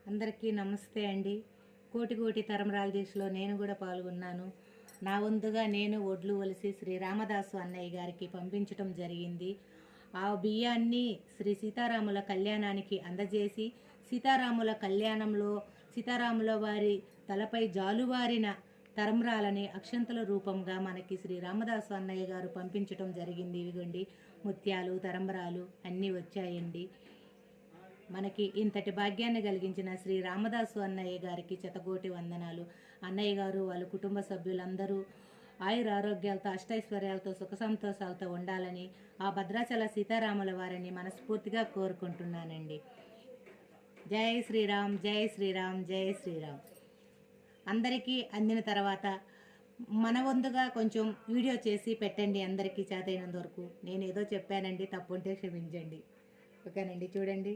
అందరికీ నమస్తే అండి. కోటి కోటి తరమరాల దీక్షలో నేను కూడా పాల్గొన్నాను. నా వంతుగా నేను ఒడ్లు ఒలిసి శ్రీ రామదాసు అన్నయ్య గారికి పంపించటం జరిగింది. ఆ బియ్యాన్ని శ్రీ సీతారాముల కళ్యాణానికి అందజేసి సీతారాముల కళ్యాణంలో సీతారాముల వారి తలపై జాలువారిన తరంరాలని అక్షంతల రూపంగా మనకి శ్రీ రామదాసు అన్నయ్య గారు పంపించటం జరిగింది. ఇవిగోండి ముత్యాలు తరంబరాలు అన్నీ వచ్చాయండి. మనకి ఇంతటి భాగ్యాన్ని కలిగించిన శ్రీ రామదాసు అన్నయ్య గారికి శతకోటి వందనాలు. అన్నయ్య గారు వాళ్ళ కుటుంబ సభ్యులందరూ ఆయుర ఆరోగ్యాలతో అష్టైశ్వర్యాలతో సుఖ సంతోషాలతో ఉండాలని ఆ భద్రాచల సీతారాముల వారిని మనస్ఫూర్తిగా కోరుకుంటున్నానండి. జై శ్రీరామ్, జై శ్రీరామ్, జై శ్రీరామ్. అందరికీ అందిన తర్వాత మన వంతుగా కొంచెం వీడియో చేసి పెట్టండి. అందరికీ చేతైనంత వరకు. నేను ఏదో చెప్పానండి, తప్పుంటే క్షమించండి. ఓకేనండి, చూడండి.